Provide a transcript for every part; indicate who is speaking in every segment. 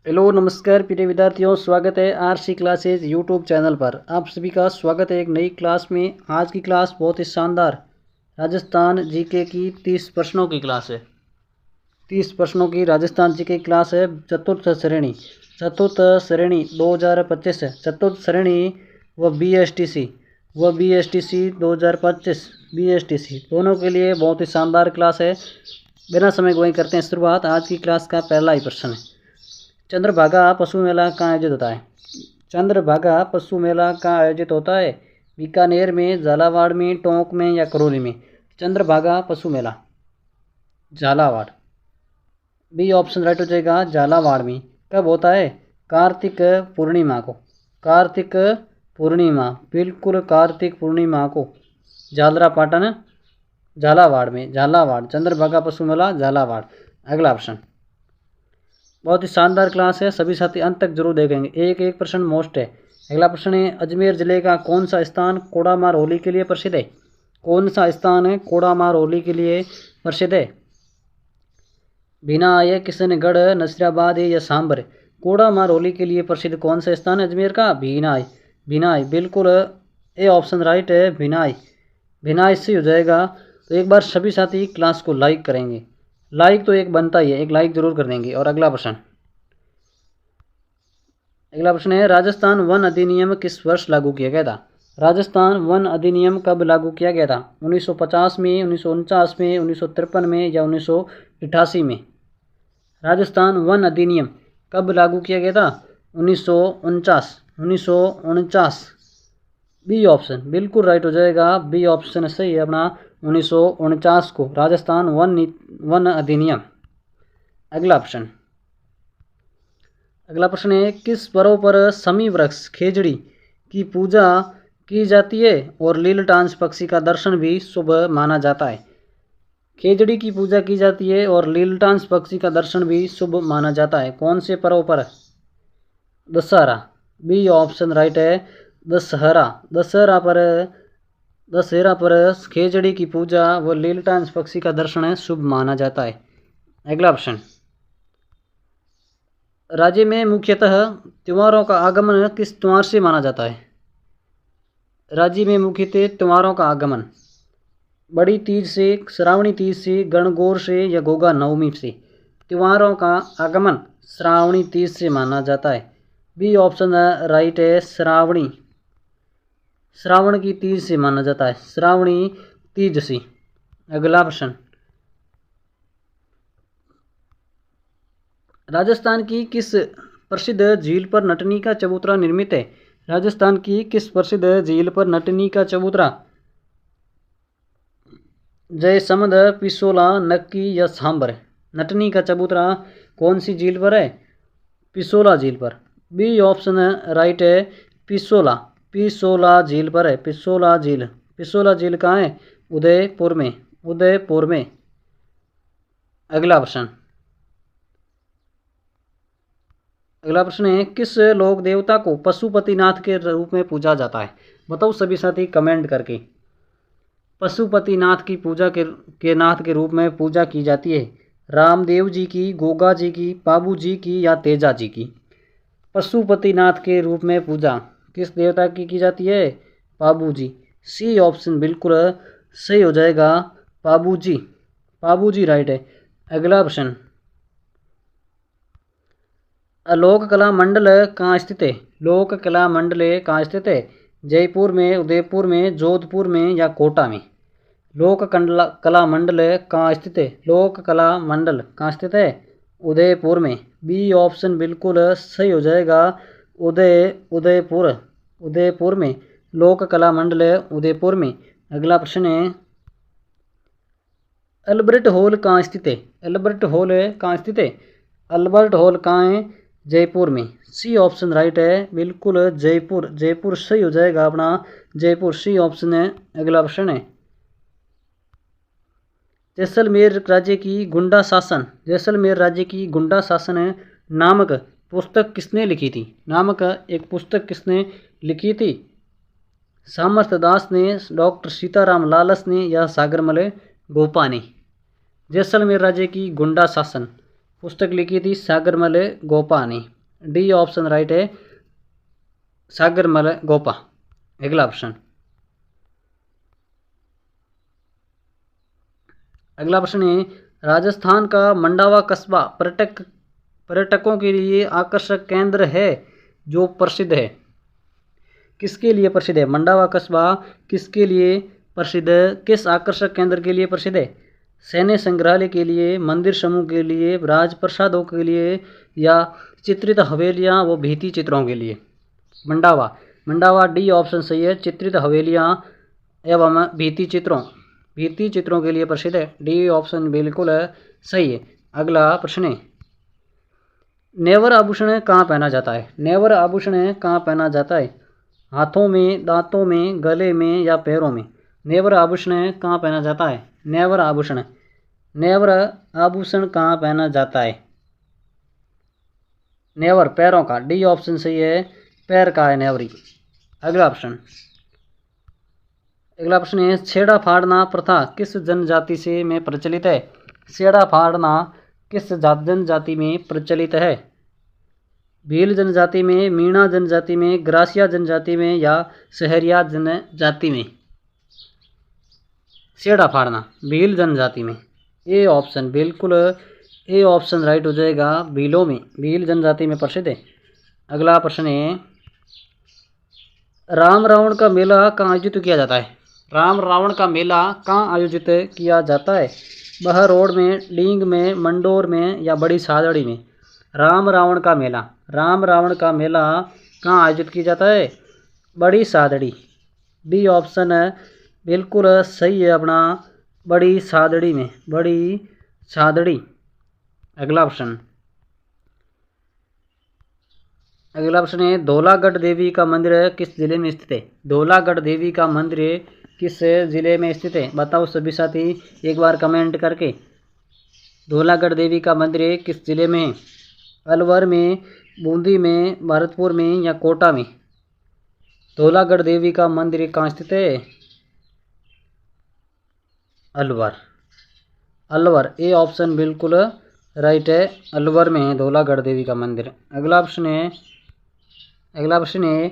Speaker 1: Hello नमस्कार प्रिय विद्यार्थियों, स्वागत है आरसी क्लासेज यूट्यूब चैनल पर। आप सभी का स्वागत है एक नई क्लास में। आज की क्लास बहुत ही शानदार राजस्थान जीके की 30 प्रश्नों की क्लास है। 30 प्रश्नों की राजस्थान जीके की क्लास है। चतुर्थ श्रेणी 2025 है। चतुर्थ श्रेणी व बीएसटीसी 2025 बीएसटीसी दोनों के लिए बहुत ही शानदार क्लास है। बिना समय गवाए करते हैं शुरुआत। आज की क्लास का पहला ही प्रश्न है, चंद्रभागा पशु मेला कहाँ आयोजित होता है? चंद्रभागा पशु मेला कहाँ आयोजित होता है? बीकानेर में, झालावाड़ में, टोंक में या करौली में? चंद्रभागा पशु मेला झालावाड़, बी ऑप्शन राइट हो जाएगा। झालावाड़ में। कब होता है? कार्तिक पूर्णिमा को। कार्तिक पूर्णिमा, बिल्कुल कार्तिक पूर्णिमा को। झालरापाटन झालावाड़ में। झालावाड़ चंद्रभागा पशु मेला झालावाड़। अगला प्रश्न, बहुत ही शानदार क्लास है, सभी साथी अंत तक जरूर देखेंगे। एक एक प्रश्न मोस्ट है। अगला प्रश्न है, अजमेर जिले का कौन सा स्थान कोड़ामार होली के लिए प्रसिद्ध है? कौन सा स्थान है कोड़ामार होली के लिए प्रसिद्ध है? भिनाय, किशनगढ़, नसीराबाद या सांबर? कोड़ामार होली के लिए प्रसिद्ध कौन सा स्थान है अजमेर का? भिनाय। भिनाय, बिल्कुल ए ऑप्शन राइट है। भिनाय, भिनाय से हो जाएगा। तो एक बार सभी साथी क्लास को लाइक करेंगे। लाइक तो एक बनता ही है, एक लाइक जरूर कर देंगे। और अगला प्रश्न है, राजस्थान वन अधिनियम किस वर्ष लागू किया गया था? राजस्थान वन अधिनियम कब लागू किया गया था? 1950 में, 1949 में, 1953 में या 1988 में? राजस्थान वन अधिनियम कब लागू किया गया था? 1949। 1949, बी ऑप्शन बिल्कुल राइट हो जाएगा। बी ऑप्शन सही है अपना। 1949 को राजस्थान वन अधिनियम। अगला प्रश्न है, किस पर्व पर समी वृक्ष खेजड़ी की पूजा की जाती है और लीलटांस पक्षी का दर्शन भी शुभ माना जाता है? खेजड़ी की पूजा की जाती है और लीलटांस पक्षी का दर्शन भी शुभ माना जाता है। कौन से पर्व पर? दशहरा, बी ऑप्शन राइट है। दशहरा, दशहरा पर खेजड़ी की पूजा व लीलटांस पक्षी का दर्शन शुभ माना जाता है। अगला प्रश्न, राज्य में मुख्यतः त्योहारों का आगमन किस त्योहार से माना जाता है? राज्य में मुख्यतः त्योहारों का आगमन बड़ी तीज से, श्रावणी तीज से, गणगौर से या गोगा नवमी से? त्योहारों का आगमन श्रावणी तीज से माना जाता है। बी ऑप्शन राइट है। श्रावण की तीज से माना जाता है। श्रावणी तीज से। अगला प्रश्न, राजस्थान की किस प्रसिद्ध झील पर नटनी का चबूतरा निर्मित है? राजस्थान की किस प्रसिद्ध झील पर नटनी का चबूतरा? जयसमंद, पिसोला, नक्की या सांबर? नटनी का चबूतरा कौन सी झील पर है? पिसोला झील पर। बी ऑप्शन राइट है। पिसोला झील पर है। पिसोला झील कहाँ है? उदयपुर में। अगला प्रश्न है, किस लोक देवता को पशुपतिनाथ के रूप में पूजा जाता है? बताओ सभी साथी कमेंट करके। पशुपतिनाथ की पूजा के नाथ के रूप में पूजा की जाती है। रामदेव जी की, गोगा जी की, पाबू जी की या तेजा जी की? पशुपतिनाथ के रूप में पूजा किस देवता की जाती है? पाबू जी। सी ऑप्शन बिल्कुल सही हो जाएगा। पाबू जी राइट है। अगला प्रश्न, लोक कला मंडल कहाँ स्थित है? लोक कला मंडल कहाँ स्थित है? जयपुर में, उदयपुर में, जोधपुर में या कोटा में? लोक कला मंडल कहाँ स्थित है? लोक कला मंडल कहाँ स्थित है? उदयपुर में। बी ऑप्शन बिल्कुल सही हो जाएगा। उदयपुर में लोक कला मंडल उदयपुर में। अगला प्रश्न है, अल्बर्ट हॉल कहाँ स्थित है? अल्बर्ट हॉल कहाँ स्थित है? अल्बर्ट हॉल कहाँ है? जयपुर में। सी ऑप्शन राइट है, बिल्कुल जयपुर सही हो जाएगा अपना। जयपुर, सी ऑप्शन है। अगला प्रश्न है, जैसलमेर राज्य की गुंडा शासन नामक पुस्तक किसने लिखी थी? नामक एक पुस्तक किसने लिखी थी? सामर्थ्य दास ने, डॉक्टर सीताराम लालस ने या सागरमल गोपा ने? जैसलमेर राज्य की गुंडा शासन पुस्तक लिखी थी सागरमल गोपा ने। डी ऑप्शन राइट है, सागरमल गोपा। अगला ऑप्शन, अगला प्रश्न है राजस्थान का मंडावा कस्बा पर्यटकों के लिए आकर्षक केंद्र है जो प्रसिद्ध है। किसके लिए प्रसिद्ध है? मंडावा कस्बा किसके लिए प्रसिद्ध है? किस आकर्षक केंद्र के लिए प्रसिद्ध है? सैन्य संग्रहालय के लिए, मंदिर समूह के लिए, राजप्रसादों के लिए, या चित्रित हवेलियां व भित्ति चित्रों के लिए? मंडावा, मंडावा डी ऑप्शन सही है। चित्रित हवेलियां एवं भित्ति चित्रों के लिए प्रसिद्ध है। डी ऑप्शन बिल्कुल सही है। अगला प्रश्न है नेवर आभूषण कहाँ पहना जाता है? नेवर आभूषण कहाँ पहना जाता है? हाथों में, दांतों में, गले में या पैरों में? नेवर आभूषण कहाँ पहना जाता है? नेवर आभूषण, नेवर आभूषण कहाँ पहना जाता है? नेवर पैरों का। डी ऑप्शन सही है, पैर का है नेवरी। अगला ऑप्शन, अगला प्रश्न है छेड़ा फाड़ना प्रथा किस जनजाति से में प्रचलित है? छेड़ा फाड़ना किस जनजाति में प्रचलित है? भील जनजाति में, मीणा जनजाति में, ग्रासिया जनजाति में या सहरिया जनजाति में? छेड़ा फाड़ना भील जनजाति में। ए ऑप्शन बिल्कुल, ए ऑप्शन राइट हो जाएगा, भीलों में, भील जनजाति में प्रसिद्ध है। अगला प्रश्न है राम रावण का मेला कहाँ आयोजित किया जाता है? राम रावण का मेला कहाँ आयोजित किया जाता है? बहरोड में, डींग में, मंडोर में या बड़ी सादड़ी में? राम रावण का मेला, राम रावण का मेला कहाँ आयोजित किया जाता है? बड़ी सादड़ी। डी ऑप्शन बिल्कुल सही है अपना, बड़ी सादड़ी में, बड़ी सादड़ी। अगला ऑप्शन, अगला प्रश्न है धौलागढ़ देवी का मंदिर किस जिले में स्थित है? धौलागढ़ देवी का मंदिर किस जिले में स्थित है? बताओ सभी साथी एक बार कमेंट करके। धौलागढ़ देवी का मंदिर किस जिले में है? अलवर में, बूंदी में, भरतपुर में या कोटा में? धौलागढ़ देवी का मंदिर कहाँ स्थित है? अलवर, अलवर। ए ऑप्शन बिल्कुल राइट है, अलवर में है धौलागढ़ देवी का मंदिर। अगला ऑप्शन है, अगला प्रश्न है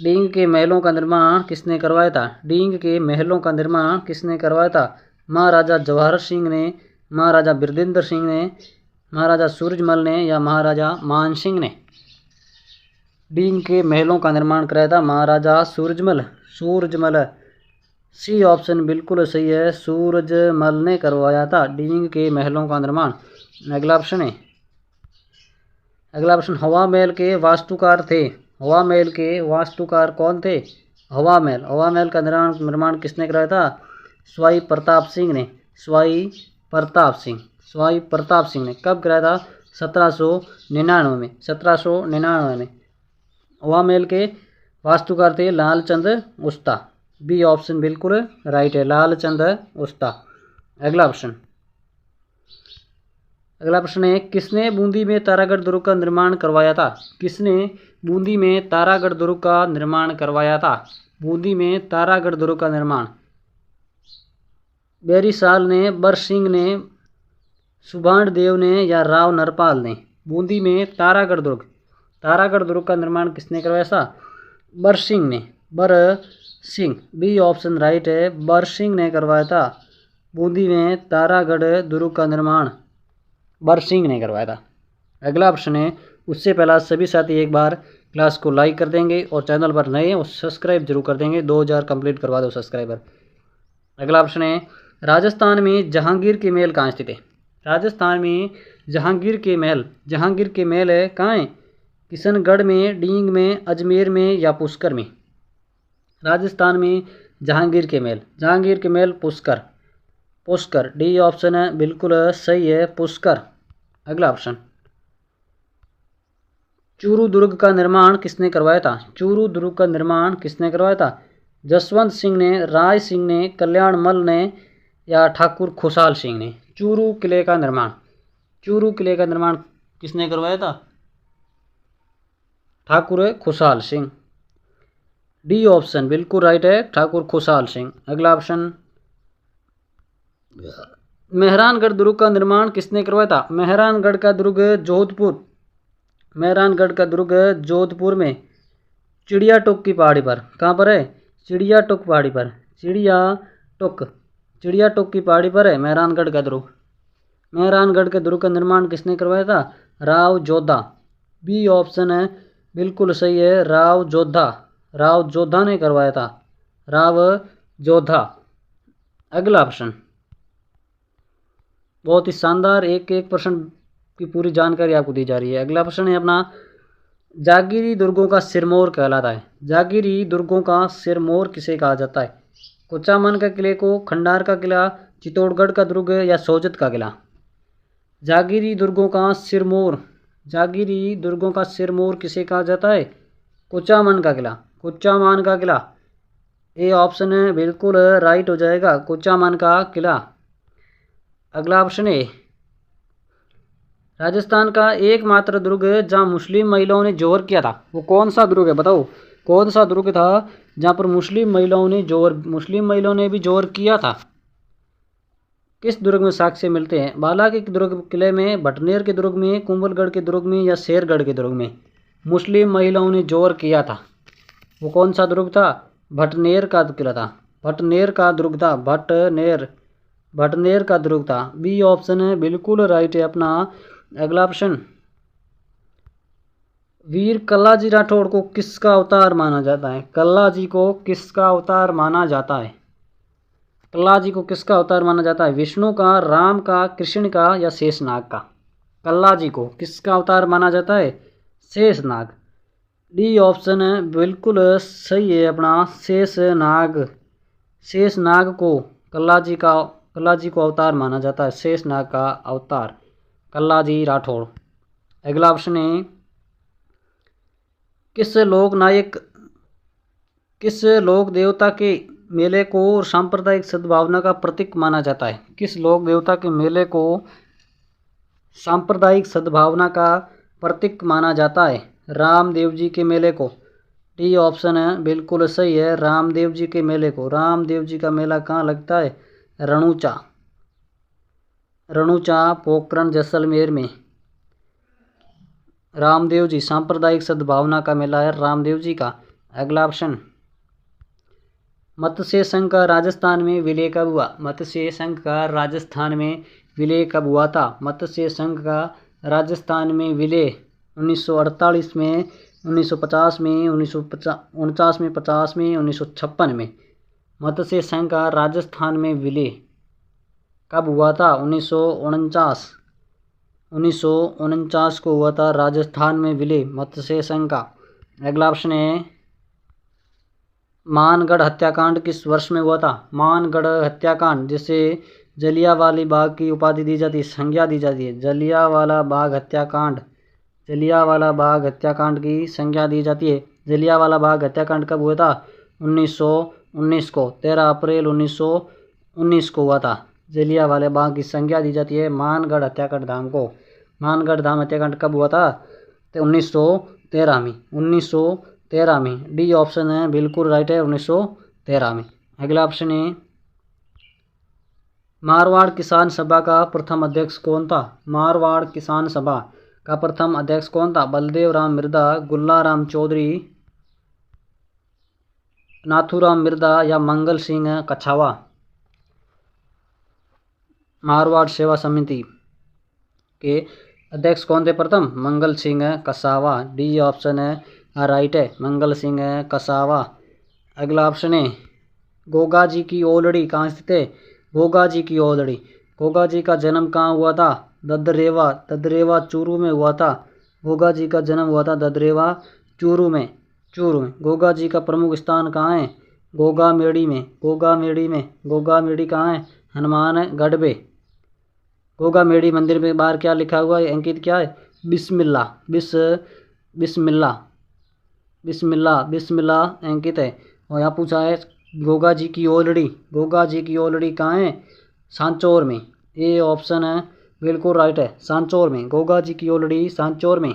Speaker 1: डींग के महलों का निर्माण किसने करवाया था? डींग के महलों का निर्माण किसने करवाया था? महाराजा जवाहर सिंह ने, महाराजा बिरदिंदर सिंह ने, महाराजा सूरजमल ने या महाराजा मान सिंह ने? डींग के महलों का निर्माण कराया था महाराजा सूरजमल, सूरजमल। सी ऑप्शन बिल्कुल सही है, सूरजमल ने करवाया था डींग के महलों का निर्माण। अगला ऑप्शन है, अगला प्रश्न हवा महल के वास्तुकार थे? हवा महल के वास्तुकार कौन थे? हवा महल, हवा महल का निर्माण किसने कराया था? स्वाई प्रताप सिंह ने, स्वाई प्रताप सिंह, स्वाई प्रताप सिंह ने। कब कराया था? 1799 में, 1799 में। हवा महल के वास्तुकार थे लालचंद उस्ता। बी ऑप्शन बिल्कुल राइट है, लालचंद उस्ता। अगला ऑप्शन, अगला प्रश्न है किसने बूंदी में तारागढ़ दुर्ग का निर्माण करवाया था? किसने बूंदी में तारागढ़ दुर्ग का निर्माण करवाया था? बूंदी में तारागढ़ दुर्ग का निर्माण बेरीसाल ने, बरसिंह ने, सुबाण देव ने या राव नरपाल ने? बूंदी में तारागढ़ दुर्ग, तारागढ़ दुर्ग का निर्माण किसने करवाया था? बरसिंह ने, बरसिंह। बी ऑप्शन राइट है, बरसिंह ने करवाया था बूंदी में तारागढ़ दुर्ग का निर्माण, बरसिंह ने करवाया था। अगला ऑप्शन है, उससे पहला सभी साथी एक बार क्लास को लाइक कर देंगे और चैनल पर नए और सब्सक्राइब जरूर कर देंगे। 2000 कंप्लीट करवा दो सब्सक्राइबर। अगला ऑप्शन है राजस्थान में जहांगीर के महल कहाँ स्थित है? राजस्थान में जहांगीर के महल, जहांगीर के महल है कहाँ है? किशनगढ़ में, डींग में, अजमेर में या पुष्कर में? राजस्थान में जहांगीर के महल, जहांगीर के महल पुष्कर, पुष्कर। डी ऑप्शन है बिल्कुल सही है, पुष्कर। अगला ऑप्शन, चूरू दुर्ग का निर्माण किसने करवाया था? चूरू दुर्ग का निर्माण किसने करवाया था? जसवंत सिंह ने, राय सिंह ने, कल्याण मल ने या ठाकुर खुशहाल सिंह ने? चूरू किले का निर्माण, चूरू किले का निर्माण किसने करवाया था? ठाकुर खुशहाल सिंह। डी ऑप्शन बिल्कुल राइट है, ठाकुर खुशहाल सिंह। अगला ऑप्शन, मेहरानगढ़ दुर्ग का निर्माण किसने करवाया था? मेहरानगढ़ का दुर्ग जोधपुर में चिड़िया टोक की पहाड़ी पर। कहाँ पर है? चिड़िया टोक पहाड़ी पर। चिड़िया टोक की पहाड़ी पर है मेहरानगढ़ का दुर्ग। मेहरानगढ़ के दुर्ग का निर्माण किसने करवाया था? राव जोधा। बी ऑप्शन है बिल्कुल सही है, राव जोधा ने करवाया था, राव जोधा। अगला ऑप्शन बहुत ही शानदार, एक प्रश्न की पूरी जानकारी आपको दी जा रही है। अगला प्रश्न है अपना, जागीरी दुर्गों का सिरमौर कहलाता है। जागीरी दुर्गों का सिरमौर किसे कहा जाता है? कुचामन का किले को, खंडार का किला, चित्तौड़गढ़ का दुर्ग या सोजत का किला? जागीरी दुर्गों का सिरमौर किसे कहा जाता है? कुचामन का किला। ये ऑप्शन बिल्कुल राइट हो जाएगा, कुचामन का किला। अगला ऑप्शन है, राजस्थान का एकमात्र दुर्ग जहां मुस्लिम महिलाओं ने जोहर किया था, वो कौन सा दुर्ग है? बताओ कौन सा दुर्ग था जहां पर मुस्लिम महिलाओं ने भी जोहर किया था? किस दुर्ग में साक्ष्य मिलते हैं? बाला के दुर्ग किले में, भटनेर के दुर्ग में, कुंभलगढ़ के दुर्ग में या शेरगढ़ के दुर्ग में मुस्लिम महिलाओं ने जोहर किया था? वो कौन सा दुर्ग था? भटनेर का किला था, भटनेर का दुर्ग था, भटनेर का दुर्ग था। बी ऑप्शन है बिल्कुल राइट है अपना। अगला ऑप्शन, वीर कल्लाजी राठौड़ को किसका अवतार माना जाता है? कल्लाजी को किसका अवतार माना जाता है? कल्लाजी को किसका अवतार माना जाता है? विष्णु का, राम का, कृष्ण का या शेषनाग का? कल्लाजी को किसका अवतार माना जाता है? शेषनाग। डी ऑप्शन है बिल्कुल सही है अपना, शेषनाग को कल्लाजी को अवतार माना जाता है, शेषनाग का अवतार कल्लाजी राठौड़। अगला ऑप्शन है, किस लोक देवता के मेले को सांप्रदायिक सद्भावना का प्रतीक माना जाता है? किस लोक देवता के मेले को सांप्रदायिक सद्भावना का प्रतीक माना जाता है? रामदेव जी के मेले को। डी ऑप्शन है बिल्कुल सही है, रामदेव जी के मेले को। रामदेव जी का मेला कहाँ लगता है? रणुचा पोखरण जैसलमेर में। रामदेव जी, सांप्रदायिक सद्भावना का मेला है रामदेव जी का। अगला ऑप्शन, मत्स्य संघ का राजस्थान में विलय कब हुआ? मत्स्य संघ का राजस्थान में विलय कब हुआ था? मत्स्य संघ का राजस्थान में विलय 1948 में, 1950 में, 1949 में, 50 में, 1956 में। मत्स्य संघ का राजस्थान में विलय कब हुआ था? 1949 को हुआ था राजस्थान में विलय मत्स्य संघ का। अगला ऑप्शन है, मानगढ़ हत्याकांड किस वर्ष में हुआ था? मानगढ़ हत्याकांड, जिसे जलियांवाला बाग की उपाधि दी जाती है, संज्ञा दी जाती है। जलियांवाला बाग हत्याकांड की संज्ञा दी जाती है। जलियांवाला बाग हत्याकांड कब हुआ था? 1919 को, 13 अप्रैल 1919 को हुआ था। जलियांवाला बाग की संज्ञा दी जाती है मानगढ़ हत्याकांड धाम को। मानगढ़ धाम हत्याकांड कब हुआ था? तो 1913 में। डी ऑप्शन है बिल्कुल राइट है, 1913 में। अगला ऑप्शन है, मारवाड़ किसान सभा का प्रथम अध्यक्ष कौन था? मारवाड़ किसान सभा का प्रथम अध्यक्ष कौन था? बलदेव राम मिर्दा, गुल्लाराम चौधरी, नाथूराम मिर्दा या मंगल सिंह कछावा? मारवाड़ सेवा समिति के अध्यक्ष कौन थे प्रथम? Mangal Singh cassava. D option है राइट है, मंगल सिंह कसावा। अगला ऑप्शन है, गोगा जी की ओलड़ी कहाँ स्थित है? गोगा जी की ओलड़ी, गोगा जी का जन्म कहाँ हुआ था? ददरेवा चूरू में हुआ था। गोगा जी का जन्म हुआ था ददरेवा चूरू में। गोगा जी का प्रमुख स्थान कहाँ है? गोगामेड़ी में। गोगामेड़ी कहाँ है? हनुमानगढ़ में। गोगामेड़ी मंदिर के बाहर क्या लिखा हुआ है? अंकित क्या है? बिस्मिल्लाह अंकित है। और यहाँ पूछा है गोगा जी की ओलड़ी कहाँ है? सांचौर में। ये ऑप्शन है बिल्कुल राइट है, सांचौर में। गोगा जी की ओलड़ी सांचौर में।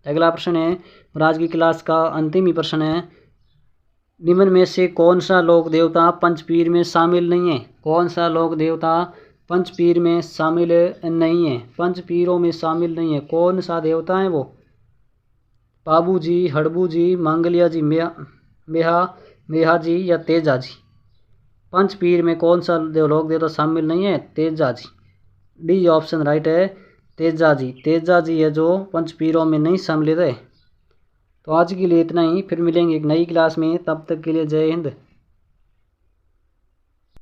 Speaker 1: अगला प्रश्न है, आज की क्लास का अंतिम ही प्रश्न है, निम्न में से कौन सा लोक देवता पंचपीर में शामिल नहीं है? कौन सा लोक देवता पंचपीर में शामिल नहीं है, पंचपीरों में शामिल नहीं है। कौन सा देवता है वो? बाबू जी, हड़बू जी, मांगलिया जी, मेहा जी या तेजा जी। पंचपीर में कौन सा देवलोक देवता शामिल नहीं है? Teja ji. D option right है, तेजा जी। तेजा जी है जो पंचपीरों में नहीं शामिल है। तो आज के लिए इतना ही, फिर मिलेंगे एक नई क्लास में। तब तक के लिए जय हिंद।